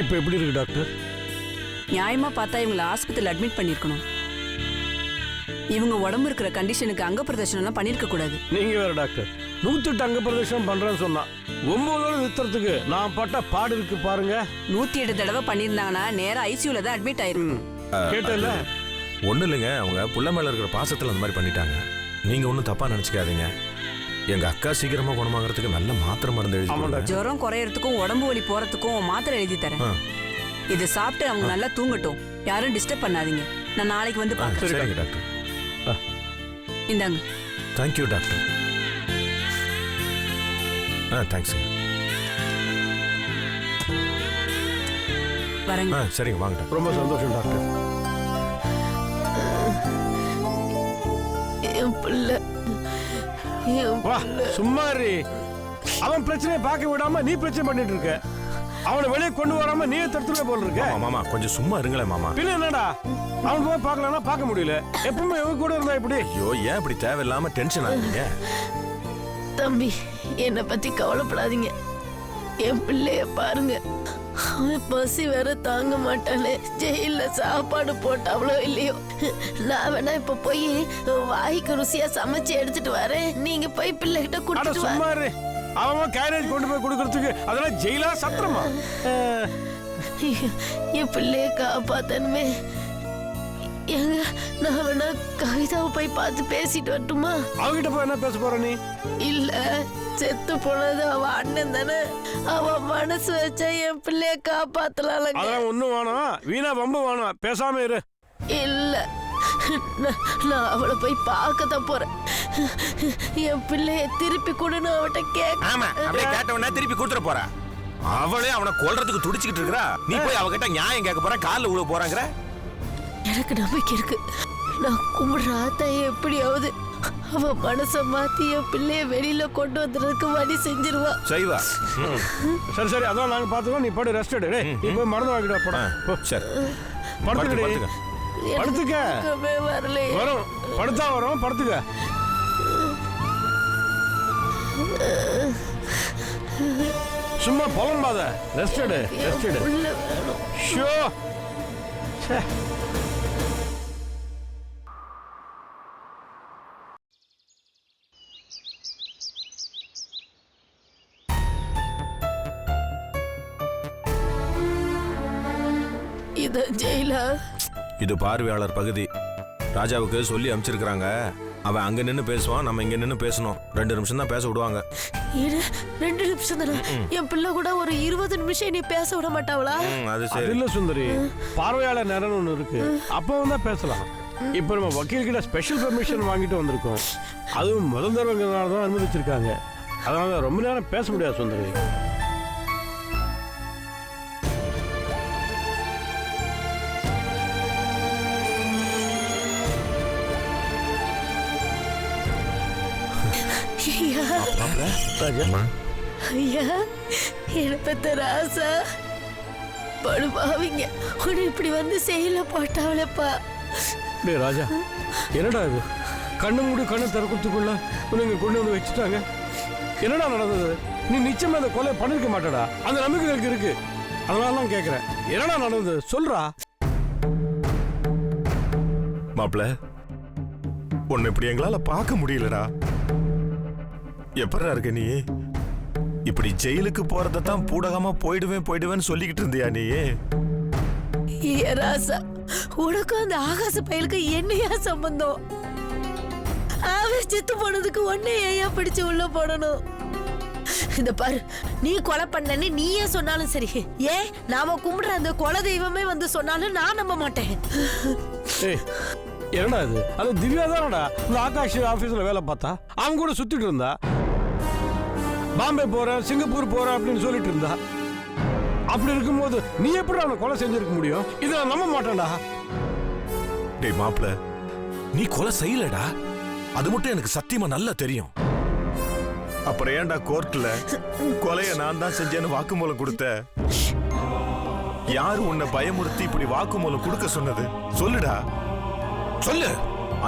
இப்போ எப்படி இருக்கு டாக்டர்? நியாயமா பார்த்தா இவங்களை ஆஸ்பத்திரியில் அட்மிட் பண்ணிருக்கணும். இவங்க உடம்பு இருக்கிற கண்டிஷனுக்கு அங்க பிரதர்ஷனம் பண்ணிருக்க கூடாது. நீங்க வேற டாக்டர், 108 அங்க பிரதர்ஷனம் பண்றேன்னு சொன்னா 9 நிறுத்துறதுக்கு நான் பட்ட பாடு இருக்கு பாருங்க. 108 தடவை பண்ணிருந்தாங்கன்னா நேரா ஐசியூல தான் அட்மிட் ஆயிருக்கும். கேட்டல ஒண்ணு இல்லைங்க, அவங்க புள்ள மேல இருக்கிற பாசத்துல அந்த மாதிரி பண்ணிட்டாங்க. நீங்க ஒன்றும் தப்பா நினைச்சுக்காதீங்க. எங்க அக்கா சீக்கிரமா குணமாகறதுக்கு நல்ல மாத்திரை மருந்து எழுதி, ஜுரம் குறையறதுக்கும் உடம்பு வலி போறதுக்கும் மாத்திரை எழுதி தரேன். இதை சாப்பிட்டு அவங்க நல்லா தூங்கட்டும். யாரும் டிஸ்டர்ப் பண்ணாதீங்க. நான் நாளைக்கு வந்து பார்க்கறேன். சரிங்க டாக்டர். இந்தாங்க. Thank you doctor. தேங்க்ஸ். வரேங்க. சரிங்க, வாங்க டாக்டர். ரொம்ப சந்தோஷம் டாக்டர். வா சும்மா இரு. அவன் பிரச்சனையை பார்க்க விடாம நீ பிரச்சனை பண்ணிட்டு இருக்க. அவனை வெளியே கொண்டு வராம நீ தடுத்துருக்க போல இருக்க. மாமா கொஞ்சம் சும்மா இருங்களேன் மாமா. பின்ன என்னடா, அவன் போய் பார்க்கலன்னா பார்க்க முடியல. எப்பவுமே இவங்க கூட இருந்தா இப்படி. ஐயோ, ஏன் இப்படி தேவையில்லாம டென்ஷன் ஆகுங்க? தம்பி, என்னை பத்தி கவலைப்படாதீங்க. என் பிள்ளைய பாருங்க, அவன் பசி வேற தாங்க மாட்டானே. ஜெயில சாப்பாடு போட்டாவளோ இல்லையோ, நான் வேணா இப்ப போய் வாய்க்கு ருசியா சமைச்சு எடுத்துட்டு வரேன். நீங்க போய் பிள்ளைகிட்ட கொடுத்துட்டு சும்மா இரு. அவன் கேரேஜ் கொண்டு போய் கொடுக்கறதுக்கு அதெல்லாம் ஜெயிலா சத்திரமா? என் பிள்ளைய காப்பாத்தனுமே. எங்க நான் வேணா கவிதாவை போய் பார்த்து பேசிட்டு வரட்டுமா? அவகிட்ட போய் என்ன பேச போற நீ? இல்ல, செத்து போனது அவ அண்ணன் தானே. அவ மனசு வச்சா என் பிள்ளைய காப்பாத்தலாம். அதெல்லாம் ஒண்ணும் வேணாம், வீணா வம்பு வேணாம், பேசாம இரு. இல்ல, நான் அவளை போய் பார்க்கத்தான் போறேன். என் பிள்ளைய திருப்பி கொடுன்னு அவட்ட கேட்டவனா திருப்பி கொடுத்துட போறா. அவளே அவனை கொல்றதுக்கு துடிச்சுக்கிட்டு இருக்கா. நீ போய் அவகிட்ட நியாயம் கேட்க போற, காலில் விழ போறாங்கிற? எனக்கு நம்பிக்கை இருக்கு. நான் கும்பிடுற ஆத்தா எப்படியாவது அவ மனச மாத்தி என் பிள்ளைய வெளியில கொண்டு வந்துறதுக்கு வழி செஞ்சிருவா. செய்வா. சரி சரி, அதான் நாங்க பாத்துக்கோம். நீ படு, ரெஸ்ட் எடு. நீ போய் மருந்து வாங்கிட்டு வா. போடா. சரி, படுத்துக்க. படுத்துக்க. வரல. வரும், படுத்தா வரும், படுத்துக்க. சும்மா புலம்பாத, ரெஸ்ட் எடு, ரெஸ்ட் எடு. ஷோ. இது ஜெயிலா? இது பார்வையாளர் பகுதி. ராஜாவுக்கு சொல்லி அனுப்பிச்சிருக்காங்க. அவன் அங்க நின்னு பேசுவான், நம்ம இங்க நின்னு பேசணும். 2 நிமிஷம் தான் பேச விடுவாங்க. 2 நிமிஷம் தானே? என் பிள்ளை கூட ஒரு 20 நிமிஷம் நீ பேச விட மாட்டாவளா? அது சரி. இல்ல சுந்தரி, பார்வையாளர் நேரம் ஒண்ணு இருக்கு, அப்போ வந்தா பேசலாம். இப்ப நம்ம வக்கீல் கிட்ட ஸ்பெஷல் பெர்மிஷன் வாங்கிட்டு வந்திருக்கோம். அதுவும் முதல் தடவைங்கிறதுனால தான் அனுமதிச்சிருக்காங்க. அதனால ரொம்ப நேரம் பேச முடியாது சுந்தரி. ஐயா, எனக்கு ராசா படுபாவிங்க உன்னை இப்படி வந்து செயல போட்டாவளப்பா. டே ராஜா, என்னடா இது? கண்ணு மூடி கண்ணு திறக்கிறதுக்குள்ள உனக்கு கொண்டு வந்து வச்சுட்டாங்க. என்னடா நடந்தது? நீ நிச்சயமா அந்த கொலை பண்ணிருக்க மாட்டடா. அந்த நம்பிக்கை எனக்கு இருக்கு. அதனால தான் கேட்கிறேன், என்னடா நடந்தது சொல்றா. மாப்ள, உன்னை இப்படி எங்களால பார்க்க முடியலடா. எப்படா இருக்க நீ? இப்படி ஜெயிலுக்கு போறதான் பூடகமா போயிடுவேன்னு சொல்லிக்கிட்டு இருந்தியா நீ? ராசா, உனக்கும் அந்த ஆகாச பயலுக்கு என்னையா சம்பந்தம்? அவன் செத்து போனதுக்கு ஒன்னே ஏயா பிடிச்சு உள்ள போடணும்? இந்த பாரு, நீ கொலை பண்ணன்னு நீயே சொன்னாலும் சரி, ஏன் நாம கும்பிடுற அந்த கொலை தெய்வமே வந்து சொன்னாலும் நான் நம்ப மாட்டேன். என்னடா இது? அது திவ்யா தானடா இந்த ஆகாஷ் ஆபீஸ்ல வேலை பார்த்தா. அவங்க கூட சுத்திட்டு இருந்தா. பாம்பே போறேன், சிங்கப்பூர் போறேன் அப்படின்னு சொல்லிட்டு இருந்தா. அப்படி இருக்கும்போது நீ எப்படி அவனை கொலை செஞ்சிருக்க முடியும்? இதை நான் நம்ப மாட்டேன்டா. டேய் மாப்ள, நீ கொலை செய்யலடா. அது மட்டும் எனக்கு சத்தியமா நல்லா தெரியும். அப்புறம் ஏன்டா கோர்ட்ல கொலையை நான் தான் செஞ்சேன்னு வாக்குமூலம் கொடுத்த? யாரு உன்னை பயமுறுத்தி இப்படி வாக்குமூலம் கொடுக்க சொன்னது? சொல்லுடா, சொல்லு.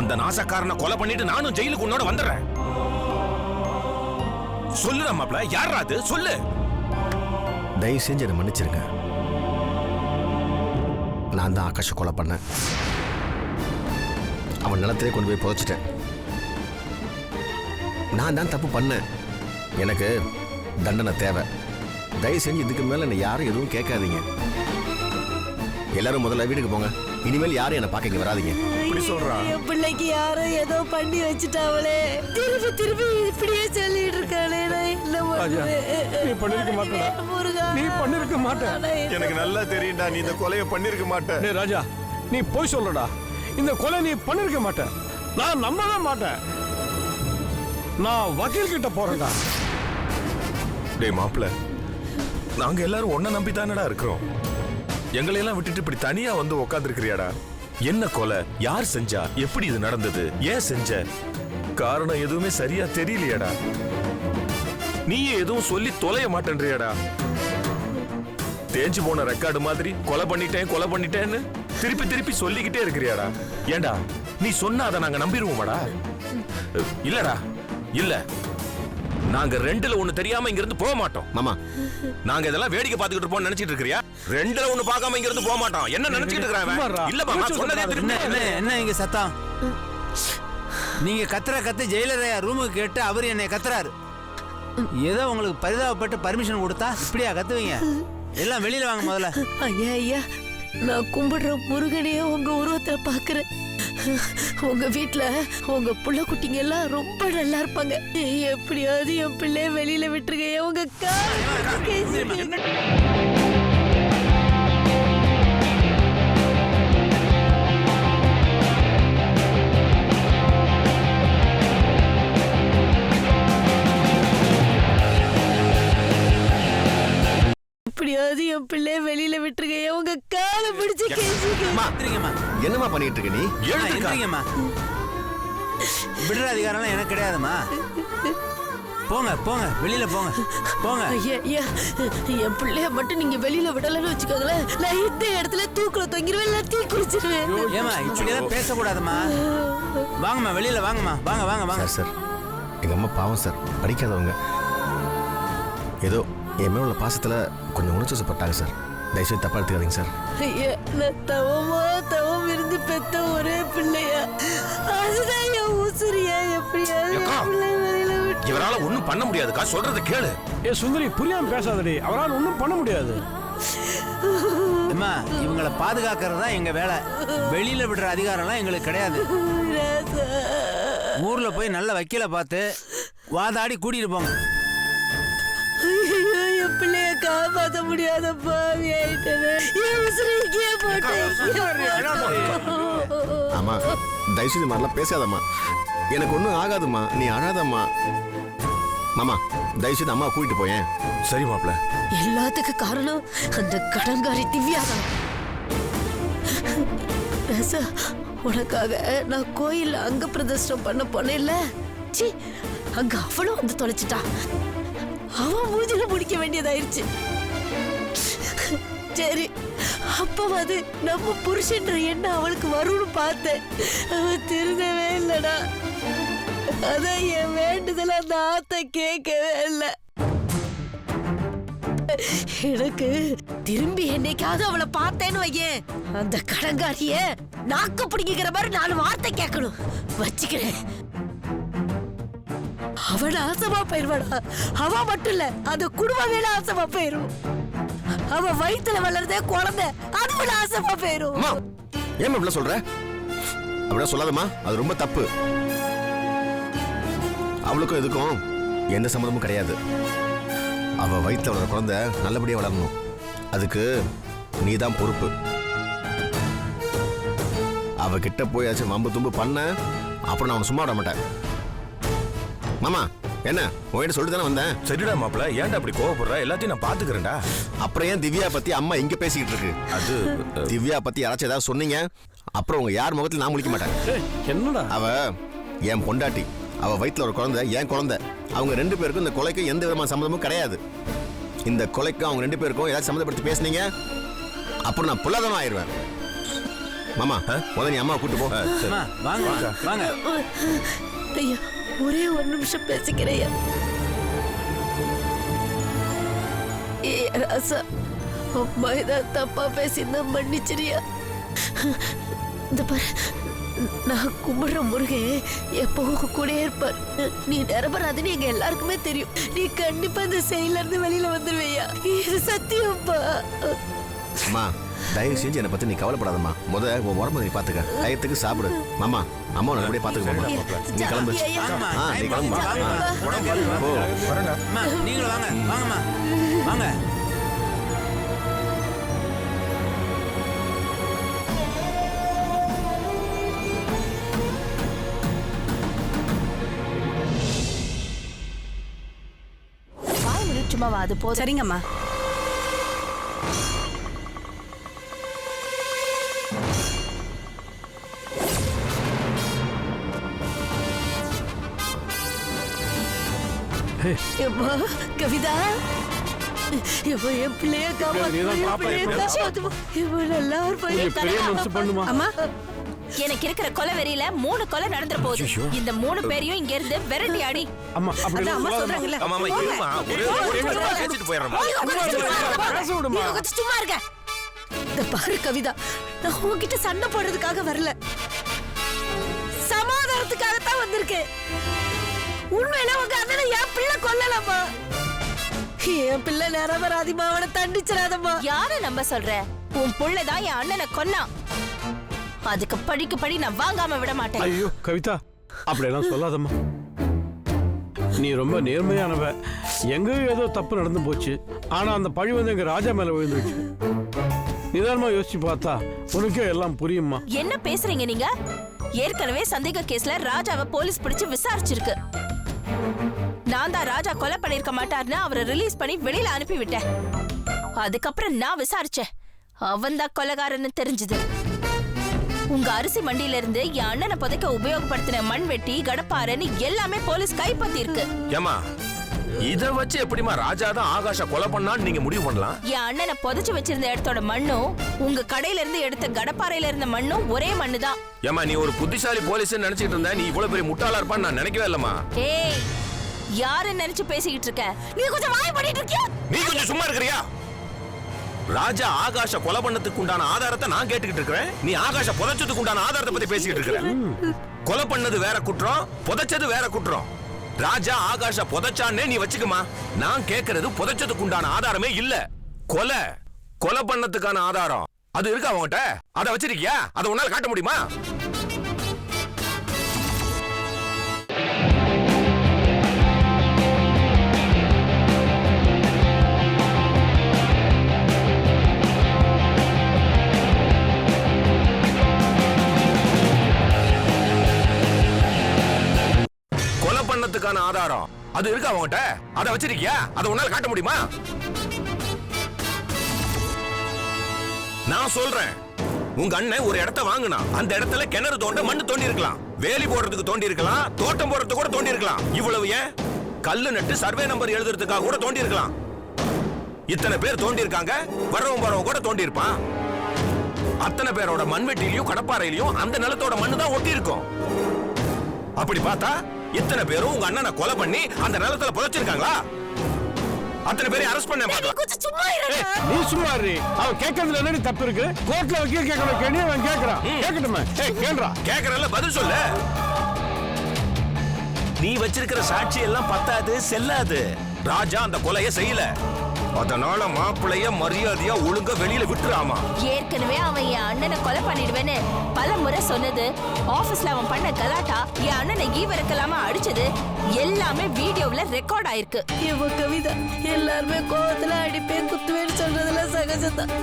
அந்த நாசக்காரனை கொலை பண்ணிட்டு நானும் ஜெயிலுக்கு உன்னோட வந்துடுறேன். சொல்லுடா மாப்ள, யாரா அது? சொல்லு. தயவு செஞ்சு என்னை மன்னிச்சிருங்க. நான் தான் ஆகாஷை கொலை பண்ணேன். அவன் நிலத்திலே கொண்டு போய் புதைச்சிட்டேன். நான் தான் தப்பு பண்ணேன். எனக்கு தண்டனை தேவை. தயவு செஞ்சு இதுக்கு மேல என்னை யாரும் எதுவும் கேட்காதீங்க. எல்லாரும் முதல்ல வீட்டுக்கு போங்க. இனிமேல் யாரும் என்னை பார்க்க இங்க வராதீங்க. இப்படி சொல்றான். என் பிள்ளைக்கு யாரோ ஏதோ பண்ணி வச்சுட்டாவளே. திருப்பி திருப்பி இப்படியே சொல்லிட்டு இருக்காளே. நான் என்ன ராஜா, பண்ணுவேன்? நீ பண்ணிருக்க மாட்டடா. முருகா, நீ பண்ணிருக்க மாட்ட. எனக்கு நல்லா தெரியும்டா நீ இந்த கொலையை பண்ணிருக்க மாட்ட. டேய் ராஜா, நீ போய் சொல்லடா. இந்த கொலை நீ பண்ணிருக்க மாட்ட. நான் நம்பவே மாட்டேன். நான் வக்கீல் கிட்ட போறேன்டா. டேய் மாப்பிள்ள, நாங்க எல்லாரும் ஒன்ன நம்பி தானடா இருக்கிறோம். எங்களை எல்லாம் விட்டுட்டு இப்படி தனியா வந்து உக்காந்துருக்கிறியாடா? என்ன கொலை, யார் செஞ்சா, எப்படி இது நடந்தது, ஏன் செஞ்ச, காரணம் எதுவுமே சரியா தெரியலையாடா? நீயே எதுவும் சொல்லி தொலைய மாட்டேன்றியாடா? தேஞ்சு போன ரெக்கார்டு மாதிரி கொலை பண்ணிட்டேன்னு திருப்பி திருப்பி சொல்லிக்கிட்டே இருக்கிறியாடா? ஏண்டா நீ சொன்னா அதை நாங்க நம்பிடுவோமாடா? இல்லடா, இல்ல. நாங்க ரெண்டுல ஒண்ணு தெரியாம இங்க இருந்து போக மாட்டோம். மாமா, நாங்க இதெல்லாம் வேடிக்கை பார்த்துக்கிட்டு இருப்போம் நினைச்சிட்டு இருக்கிறியா? ரெண்டுல ஒண்ணு பார்க்காம இங்க இருந்து போக மாட்டோம். என்ன நினைச்சிட்டு இருக்கிறான்? இல்ல மாமா, சொன்னதே திரும்ப என்ன இங்க சத்தம்? நீங்க கத்து ஜெயிலரையா ரூமுக்கு கேட்டு அவரு என்னை கத்துறாரு. ஏதோ உங்களுக்கு பரிதாபப்பட்டு பர்மிஷன் கொடுத்தா இப்படியா கத்துவீங்க? எல்லாம் வெளியில வாங்க முதல்ல. ஐயா ஐயா, நான் கும்பிடுற முருகனையே உங்க உருவத்துல பாக்குறேன். உங்க வீட்டுல உங்க புள்ள குட்டிங்க எல்லாம் ரொம்ப நல்லா இருப்பாங்க. எப்படியாவது என் பிள்ளைய வெளியில விட்டுருங்க. உங்க எப்படியாவது என் பிள்ளைய வெளியில விட்டுருங்க. உங்க காலை பிடிச்சு எந்திரிங்கம்மா. என்னம்மா பண்ணிட்டு இருக்க நீ? எந்திரிங்கம்மா. விடுற அதிகாரம் எனக்கு கிடையாதுமா. போங்க போங்க, வெளியில போங்க போங்க. ஐயா ஐயா, என் பிள்ளைய மட்டும் நீங்க வெளியில விடலன்னு வச்சுக்கோங்களேன், நான் இந்த இடத்துல தூக்குல தொங்கிருவேன், இல்லை தீ குளிச்சிருவேன். ஏமா இப்படியெல்லாம் பேசக்கூடாதுமா. வாங்கம்மா, வெளியில வாங்கம்மா. வாங்க வாங்க வாங்க. சார், எங்க அம்மா பாவம் சார், படிக்காதவங்க. ஏதோ என் மேல உள்ள பாசத்துல கொஞ்சம் உணர்ச்சிப்பட்டாங்க சார். தயவுசெய்து தப்பா எடுத்துக்காதீங்க சார். ஐயா, நான் தவம் இருந்து பெத்த ஒரே பிள்ளையா, அதுதான் என் உசுரியா. எப்படியாவது பிள்ளை வெளியில விட்டு. இவரால ஒண்ணும் பண்ண முடியாதுக்கா, சொல்றத கேளு. ஏ சுந்தரி, புரியாம பேசாதடி. அவரால் ஒன்றும் பண்ண முடியாது. அம்மா, இவங்களை பாதுகாக்கிறது தான் எங்க வேலை. வெளியில விடுற அதிகாரம்லாம் எங்களுக்கு கிடையாது. ஊர்ல போய் நல்ல வக்கீல பார்த்து வாதாடி கூட்டிட்டு போங்க. ஐயோ, என் பிள்ளைய காப்பாற்ற முடியாத பாவி ஆயிட்டவே. என் உசுரிக்கே போட்டேன். ஆமா, தயவுசெய்து மாதிரிலாம் பேசாதம்மா. எனக்கு ஒன்றும் ஆகாதும்மா, நீ அழாதம்மா. மாமா, தயவுசெய்து அம்மா கூட்டிட்டு போயேன். சரி மாப்பிள்ள. எல்லாத்துக்கும் காரணம் அந்த கடன்காரி திவ்யா தான். ராசா, உனக்காக நான் கோயில்ல அங்க பிரதர்ஷனம் பண்ண போனேன்ல, சி, அங்க அவளும் வந்து தொலைச்சிட்டா. அவன் மூஞ்சில முடிக்க வேண்டியதாயிருச்சு. சரி, அப்பவாது நம்ம புருஷன்ற எண்ணம் அவளுக்கு வரும்னு பார்த்தேன். அவன் திருந்தவே இல்லடா. அதான் என் வேண்டுதல அந்த ஆத்த கேட்கவே இல்லை. எனக்கு திரும்பி என்னைக்காவது அவளை பார்த்தேன்னு வையேன், அந்த கடங்காரிய நாக்கு பிடிக்கிற மாதிரி 4 வார்த்தை கேட்கணும். வச்சுக்கிறேன். அவன் ஆசமா போயிருவாடா. அவ மட்டும் இல்ல, அந்த குடும்ப வேலை ஆசமா போயிரும். அவ வயித்துல வளர்ந்தே குழந்தை, அது ஆசமா போயிரும். அம்மா, ஏன் இப்படி சொல்ற? அப்படியே சொல்லாதம்மா, அது ரொம்ப தப்பு. அவளுக்கும் இதுக்கும் எந்த சம்மதமும் கிடையாது. அவ வயித்துல வளர குழந்தை நல்லபடியா வளரணும். அதுக்கு நீ தான் பொறுப்பு. அவ கிட்ட போயாச்சும் வம்பு தும்பு பண்ண, அப்புறம் நான் அவனை சும்மா விட மாட்டேன். மாமா, என்ன உன்கிட்ட சொல்லிட்டு தானே வந்தேன். சரிடா மாப்பிள்ள, ஏன்டா அப்படி கோவப்படுற? எல்லாத்தையும் நான் பாத்துக்கிறேன்டா. அப்புறம் ஏன் திவ்யா பத்தி அம்மா இங்க பேசிக்கிட்டு இருக்கு? அது திவ்யா பத்தி யாராச்சும் ஏதாவது சொன்னீங்க, அப்புறம் உங்க யார் முகத்தில் நான் முழிக்க மாட்டேன். ஏய், என்னடா? அவ என் பொண்டாட்டி. அவ வயிற்றுல ஒரு குழந்தை, என் குழந்தை. அவங்க 2 பேருக்கும் இந்த கொலைக்கு எந்த விதமான சம்மந்தமும் கிடையாது. இந்த கொலைக்கும் அவங்க 2 பேருக்கும் ஏதாச்சும் சம்மந்தப்படுத்தி பேசுனீங்க, அப்புறம் நான் புல்லாதனம் ஆயிடுவேன். மாமா, முதல்ல நீ அம்மா கூட்டு போ. அம்மா, வாங்க வாங்க. ஐயா, ஒரே ஒரு நிமிஷம் பேசிக்கிறையா. ராசா, அம்மா ஏதாவது தப்பா பேசியிருந்தா மன்னிச்சிரியா. இந்த பாரு, நான் கும்பிடுற முருகன் எப்பவும் கூட இருப்பார். நீ நிரபராதுன்னு எங்க எல்லாருக்குமே தெரியும். நீ கண்டிப்பா இந்த செயல இருந்து வெளியில வந்துருவையா? இது சத்தியம்ப்பா. அம்மா தயவு செஞ்சு என்னை பத்தி நீ கவலைப்படாதம்மா. உன் உடம்பு நீ பாத்துக்க, டயத்துக்கு சாப்பிடு. மாமா அம்மா நல்லபடியா பாத்துக்க மாமா. நீ கிளம்பு. நீ கிளம்பு. நீங்களும் வாங்க வாங்கம்மா வாங்க. சும்மா அது போதும். சரிங்கம்மா. கவிதா, என் பிள்ளைய பண்ணுமா? அம்மா, எனக்கு இருக்கிற கொலை வெறியில 3 கொலை நடந்துற போகுது. இந்த 3 பேரையும் இங்க இருந்து விரட்டி அடி. அம்மா அப்படி அம்மா சொல்றாங்கல்ல. சும்மா இருக்க. இந்த பாரு கவிதா, நான் உன்கிட்ட சண்டை போடுறதுக்காக வரல, சமாதானத்துக்காகத்தான் வந்திருக்கேன். உண்மையில உங்க அண்ணனை என் பிள்ளை கொல்லலாமா? என் பிள்ளை நிரபராதிமா, அவனை தண்டிச்சிடாதம்மா. யார நம்ப சொல்ற? உன் புள்ளதான் என் அண்ணனை கொன்னான். அதுக்கு படிக்கு படி நான் வாங்காம விட மாட்டேன். ஐயோ கவிதா, அப்படியெல்லாம் சொல்லாதம்மா. நீ ரொம்ப நேர்மையானவ. எங்கேயோ ஏதோ தப்பு நடந்து போச்சு, ஆனா அந்த பழி வந்து எங்க ராஜா மேல விழுந்துச்சு. நிதானமா யோசிச்சு பார்த்தா உனக்கே எல்லாம் புரியுமா? என்ன பேசுறீங்க நீங்க? ஏற்கனவே சந்தேக கேஸ்ல ராஜாவை போலீஸ் பிடிச்சு விசாரிச்சிருக்கு. நான் தான் ராஜா கொலை பண்ணிருக்க மாட்டார்னு அவரை ரிலீஸ் பண்ணி வெளியில அனுப்பி விட்டேன். அதுக்கப்புறம் நான் விசாரிச்சேன், அவன் தான் கொலைகாரன்னு தெரிஞ்சது. உங்க அரிசி மண்டியில இருந்து என் அண்ணனை புதைக்க உபயோகப்படுத்தின மண்வெட்டி, கடப்பாறைன்னு எல்லாமே போலீஸ் கைப்பத்தி இருக்கு. ஏமா இத வச்சு எப்படிமா ராஜா தான் ஆகாஷ கொலை பண்ணான்னு நீங்க முடிவு பண்ணலாம்? என் அண்ணனை புதைச்சு வச்சிருந்த இடத்தோட மண்ணும் உங்க கடையில இருந்து எடுத்த கடப்பாறையில இருந்த மண்ணும் ஒரே மண்ணு தான். ஏமா நீ ஒரு புத்திசாலி போலீஸ் நினைச்சிட்டு இருந்த, நீ இவ்வளவு பெரிய முட்டாளா இருப்பான்னு நான் நினைக்கவே இல்லம்மா. ஏய், யாரு நினைச்சு பேசிக்கிட்டு இருக்க? நீ கொஞ்சம் வாய் மூடிட்டு இருக்கியா? நீ கொஞ்சம் சும்மா இருக்கிறியா? ராஜா ஆகாஷ கொலை பண்ணதுக்கு உண்டான ஆதாரத்தை நான் கேட்டுக்கிட்டு இருக்கிறேன், நீ ஆகாஷ புதைச்சதுக்கு உண்டான ஆதாரத்தை பத்தி பேசிக்கிட்டு இருக்கிற. கொலை பண்ணது வேற குற்றம், புதைச்சது வேற குற்றம். ராஜா ஆகாஷ புதைச்சானே நீ வச்சுக்குமா. நான் கேக்குறது புதைச்சதுக்கு உண்டான ஆதாரமே இல்ல, கொலை பண்ணதுக்கான ஆதாரம் அது இருக்கா அவங்ககிட்ட? அதை வச்சிருக்கியா? அதை உன்னால காட்ட முடியுமா? பண்ணதுக்கான ஆதாரம் அது இருக்கா அவங்ககிட்ட? அதை வச்சிருக்கியா? அதை உன்னால காட்ட முடியுமா? நான் சொல்றேன், உங்க அண்ணன் ஒரு இடத்தை வாங்கினா அந்த இடத்துல கிணறு தோண்ட மண்ணு தோண்டி இருக்கலாம், வேலி போடுறதுக்கு தோண்டி இருக்கலாம், தோட்டம் போடுறதுக்கு கூட தோண்டி இருக்கலாம். இவ்வளவு ஏன் கல்லு நட்டு சர்வே நம்பர் எழுதுறதுக்காக கூட தோண்டி இருக்கலாம். இத்தனை பேர் தோண்டி இருக்காங்க, வரவங்க கூட தோண்டி இருப்பான். அத்தனை பேரோட மண்வெட்டிலையும் கடப்பாறையிலையும் அந்த நிலத்தோட மண்ணு தான் ஒட்டி இருக்கும். அப்படி பார்த்தா இத்தனை பேரும் உங்க அண்ணனை கொலை பண்ணி அந்த நிலத்துல புதைச்சிருக்காங்களா? அத்தனை பேரை அரெஸ்ட் பண்ண பார்க்கலாம். நீ சும்மா இரு. அவன் கேட்கறதுல என்ன தப்பு இருக்கு? கோர்ட்ல வக்கீல கேட்கணும், கேணி அவன் கேட்கறான். கேட்கட்டுமே. கேளுடா. கேட்கறல்ல, பதில் சொல்லு. நீ வச்சிருக்கிற சாட்சி எல்லாம் பத்தாது, செல்லாது. ராஜா அந்த கொலையை செய்யல, அதனால மாப்பிளைய மரியாதையா ஒழுங்கா வெளியில விட்டுறாமா. ஏற்கனவே அவன் என் அண்ணனை கொலை பண்ணிடுவேன்னு பல முறை சொன்னது, ஆபீஸ்ல அவன் பண்ண கலாட்டா, என் அண்ணனை ஈவரக்கலாமா அடிச்சது எல்லாமே வீடியோல ரெக்கார்ட் ஆயிருக்கு. இவ கவிதா எல்லாருமே கோவத்துல அடிப்பேன் குத்துவேன்னு சொல்றதுல சகஜம்தான்.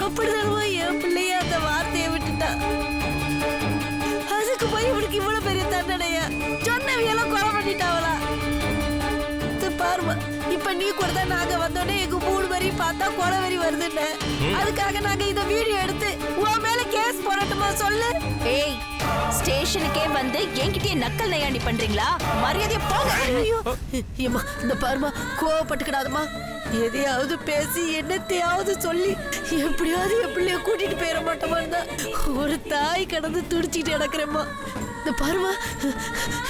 அப்படிதான் என் பிள்ளைய அந்த வார்த்தையை விட்டுட்டா. அதுக்கு போய் இவனுக்கு இவ்வளவு பெரிய தண்டனையா? சொன்னவையெல்லாம் கொலை பண்ணிட்டாவளா? பாருமா, இப்ப நீ கூட தான் நாங்க வந்தோடனே எங்க 3 பேரையும் பார்த்தா கொலை வெறி வருதுன்னு, அதுக்காக நாங்க இந்த வீடியோ எடுத்து உன் மேல கேஸ் போடட்டுமா சொல்லு? ஏய், ஸ்டேஷனுக்கே வந்து என்கிட்டயே நக்கல் நையாண்டி பண்றீங்களா? மரியாதையா போங்க. ஐயோ ஏமா, இந்த பாருமா, கோவப்பட்டுக்கிடாதமா. எதையாவது பேசி என்னத்தையாவது சொல்லி எப்படியாவது என் பிள்ளைய கூட்டிட்டு போயிட மாட்டோமா? ஒரு தாய் கடந்து துடிச்சிட்டு கிடக்குறேம்மா. இந்த பாருமா,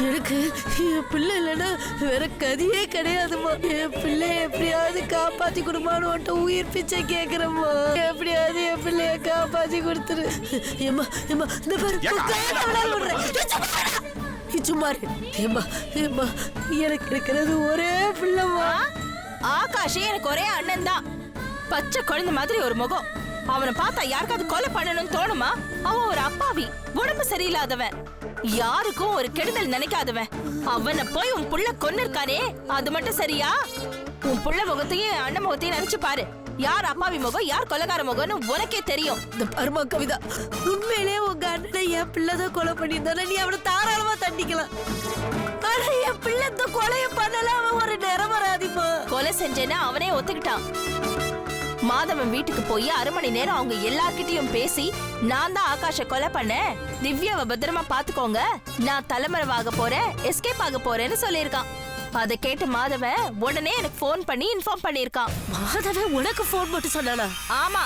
எனக்கு என் பிள்ளை இல்லைன்னா வேற கதியே கிடையாதுமா. என் பிள்ளைய எப்படியாவது காப்பாத்தி கொடுமான்னு ஒன்ட்ட உயிர் பிச்சை கேக்குறம்மா. எப்படியாவது என் பிள்ளைய காப்பாத்தி கொடுத்துரு. ஏமா ஏமா இந்த பாரு, சும்மா ஏமா ஏமா, எனக்கு இருக்கிறது ஒரே பிள்ளைமா. ஆகாஷ் எனக்கு ஒரே அண்ணன் தான். பச்சை குழந்தை மாதிரி ஒரு முகம். அவனை பார்த்தா யாருக்காவது கொலை பண்ணணும்னு தோணுமா? அவன் ஒரு அப்பாவி, உடம்பு சரியில்லாதவன், யாருக்கும் ஒரு கெடுதல் நினைக்காதவன். அவனை போய் உன் புள்ள கொன்னிருக்கானே, அது மட்டும் சரியா? உன் புள்ள முகத்தையும் அண்ணன் முகத்தையும் நினைச்சு பாரு. யார் அப்பாவி முகம், யார் கொலைகார முகம்னு உனக்கே தெரியும். இந்த பரமா கவிதா, உண்மையிலேயே உங்க அண்ணனை என் பிள்ளைதான் கொலை பண்ணியிருந்தானே நீ அவனை தாராளமா தண்டிக்கலாம். ஆனா என் பிள்ளை கொலைய பண்ணல, அவன் ஒரு நிரபராதிமா. கொலை செஞ்சேன்னா அவனே ஒத்துக்கிட்டான். மாதவன் வீட்டுக்கு போய் 1/2 மணி நேரம் அவங்க எல்லார்கிட்டயும் பேசி, நான் தான் ஆகாஷ கொலை பண்ணேன், திவ்யாவை பத்திரமா பாத்துக்கோங்க, நான் தலைமறைவாக போறேன், எஸ்கேப் ஆக போறேன்னு சொல்லியிருக்கான். அதை கேட்டு மாதவன் உடனே எனக்கு போன் பண்ணி இன்ஃபார்ம் பண்ணிருக்கான். மாதவன் உனக்கு போன் போட்டு சொன்னானா? ஆமா,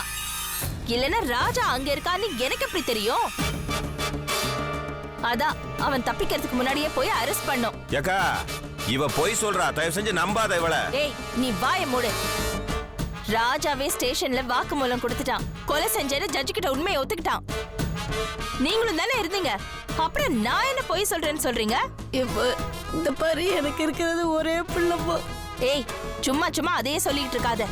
இல்லன்னா ராஜா அங்க இருக்கான்னு எனக்கு எப்படி தெரியும்? அதான் அவன் தப்பிக்கிறதுக்கு முன்னாடியே போய் அரெஸ்ட் பண்ணோம். ஏக்கா, இவ போய் சொல்றா, தயவு செஞ்சு நம்பாத இவள. ஏய், நீ வாய மூடு. ராஜாவே ஸ்டேஷன்ல வாக்குமூலம் கொடுத்துட்டான். கொலை செஞ்சேன்னு ஜட்ஜு கிட்ட உண்மையை ஒத்துக்கிட்டான். நீங்களும் தானே இருந்தீங்க, அப்புறம் நான் என்ன போய் சொல்றேன்னு சொல்றீங்க? இந்த பாரு, எனக்கு இருக்கிறது ஒரே பிள்ளைமா. ஏய், சும்மா சும்மா அதையே சொல்லிட்டு இருக்காத.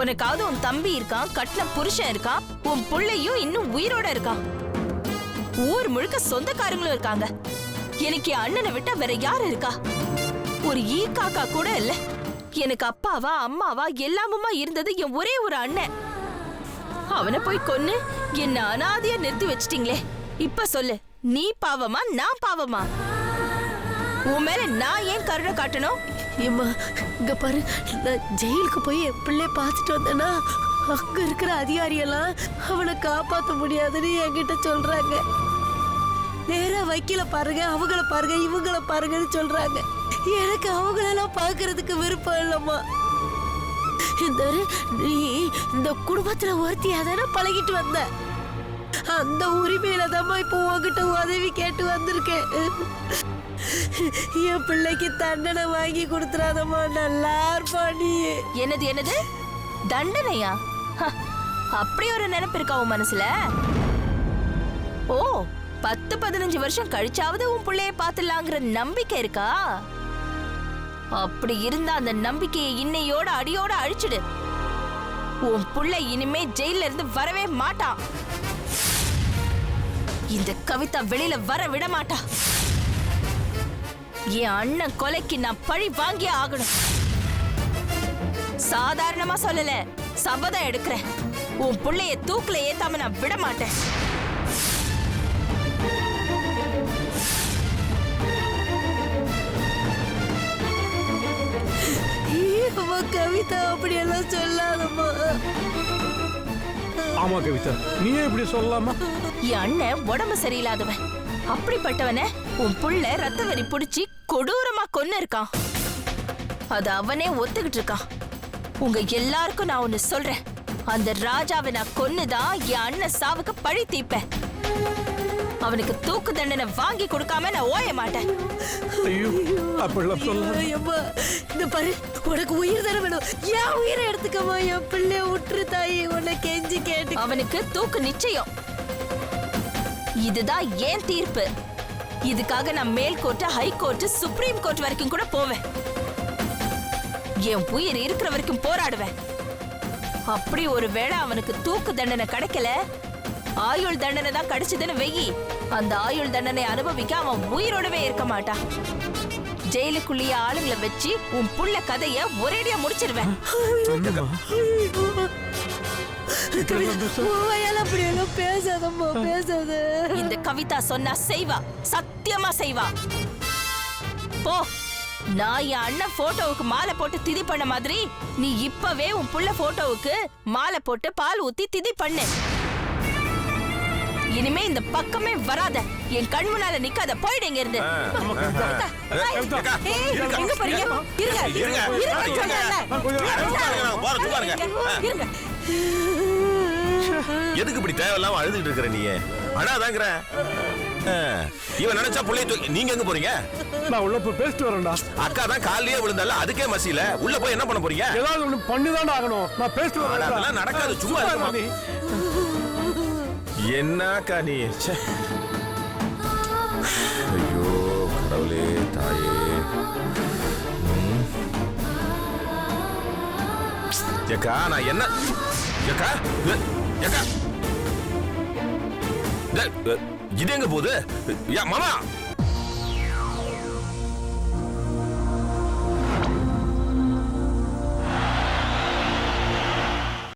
உனக்காவது உன் தம்பி இருக்கான், கட்டின புருஷன் இருக்கான், உன் புள்ளையும் இன்னும் உயிரோட இருக்கான், ஊர் முழுக்க சொந்தக்காரங்களும் இருக்காங்க. எனக்கு என் அண்ணனை விட்டா வேற யாரு இருக்கா? ஒரு ஈ காக்கா கூட இல்ல. எனக்கு அப்பாவா அம்மாவா எல்லாமுமா இருந்தது என் ஒரே ஒரு அண்ணன். அவனை போய் கொன்னு என்ன அனாதையா நிறுத்தி வச்சிட்டீங்களே. இப்ப சொல்லு, நீ பாவமா நான் பாவமா? உன் மேல நான் ஏன் கருணை காட்டணும்? ஏம்மா, இங்க பாரு, நான் ஜெயிலுக்கு போய் என் பிள்ளைய பார்த்துட்டு வந்தேன்னா அங்க இருக்கிற அதிகாரியெல்லாம் அவனை காப்பாற்ற முடியாதுன்னு என்கிட்ட சொல்றாங்க. நேரா வைக்கல பாருங்க, அவங்கள பாருங்க, இவங்கள பாருங்கன்னு சொல்றாங்க. எனக்கு அவங்களெல்லாம் பார்க்கறதுக்கு விருப்பம் இல்லம்மா. நீ இந்த குடும்பத்துல ஒருத்தியாதானே பழகிட்டு வந்த, அந்த உரிமையில தான் இப்போ உங்ககிட்ட உதவி கேட்டு வந்திருக்கேன். என் பிள்ளைக்கு தண்டனை வாங்கி கொடுத்துறாதம்மா, நல்லா இருப்பா நீ. என்னது என்னது தண்டனையா? அப்படி ஒரு நினைப்பு இருக்கா உன் மனசுல? ஓ, 10-15 வருஷம் கழிச்சாவது உன் பிள்ளைய பாத்துலாங்கிற நம்பிக்கை இருக்கா? அப்படி இருந்தா அந்த நம்பிக்கையை இன்னையோட அடியோட அழிச்சிடு. உன் புள்ளை இனிமே ஜெயில இருந்து வரவே மாட்டான். இந்த கவிதா வெளியில வர விட மாட்டா. என் அண்ணன் கொலைக்கு நான் பழி வாங்கியே ஆகணும். சாதாரணமா சொல்லல, சபதம் எடுக்கிறேன். உன் புள்ளைய தூக்குல ஏத்தாம நான் விட மாட்டேன். கவிதா, அப்படியெல்லாம் சொல்லாதம்மா. ஆமா கவிதா, நீயே இப்படி சொல்லலாமா? என் அண்ணன் உடம்பு சரியில்லாதவன். அப்படிப்பட்டவன உன் புள்ள ரத்த வெறி புடிச்சு கொடூரமா கொன்னு இருக்கான். அது அவனே ஒத்துக்கிட்டு இருக்கான். உங்க எல்லாருக்கும் நான் ஒண்ணு சொல்றேன், அந்த ராஜாவை நான் கொன்னுதான் என் அண்ணன் சாவுக்கு பழி தீப்பேன். அவனுக்கு தூக்கு தண்டனை வாங்கி கொடுக்காம நான் ஓய மாட்டேன். ஐயோ, அப்படிலாம் சொல்லாதம்மா. இந்த பாரு, உனக்கு உயிர் தானே வேணும், என் உயிரை எடுத்துக்கமா. என் பிள்ளைய விட்டுரு தாயி, உன்னை கெஞ்சி கேட்டு. அவனுக்கு தூக்கு நிச்சயம். இதுதான் ஏன் தீர்ப்பு. இதுக்காக நான் மேல் court, high court, supreme court வரைக்கும் கூட போவேன். என் உயிர் இருக்கிற வரைக்கும் போராடுவேன். அப்படி ஒருவேளை அவனுக்கு தூக்கு தண்டனை கிடைக்கல, ஆயுள் தண்டனை தான் கிடைச்சதுன்னு வெயி, அந்த ஆயுள் தண்டனை அனுபவிக்க அவன் உயிரோடவே இருக்க மாட்டான். ஜெயிலுக்குள்ளேயே ஆளுங்களை வச்சு உன் புள்ள கதைய ஒரேடியா முடிச்சிருவேன். இந்த கவிதா சொன்னா செய்வா, சத்தியமா செய்வா. போ, நான் என் அண்ணன் போட்டோவுக்கு மாலை போட்டு திதி பண்ண மாதிரி நீ இப்பவே உன் புள்ள போட்டோவுக்கு மாலை போட்டு பால் ஊத்தி திதி பண்ணு. இனிமே இந்த பக்கமே வராத, என் கண் முன்னால நிக்காத, போயிடுங்க இருந்து. எதுக்கு இப்படி தேவையில்லாம அழுதுட்டு இருக்கிற நீ? அழாதாங்கிற இவன் நினைச்சா புள்ளைய தூக்கி நீங்க எங்க போறீங்க? நான் உள்ள போய் பேசிட்டு வரேன்டா. அக்கா தான் காலையே விழுந்தால அதுக்கே மசியில உள்ள போய் என்ன பண்ண போறீங்க? ஏதாவது ஒண்ணு பண்ணிதான் ஆகணும். நான் பேசிட்டு வரேன். அதெல்லாம் நடக்காது. சும்மா இருமா. என்னக்கா நீ? ஐயோ கடவுளே தாயே. ஏக்கா நான் என்ன ஏக்கா ஏக்கா இது எங்க போகுது? மாமா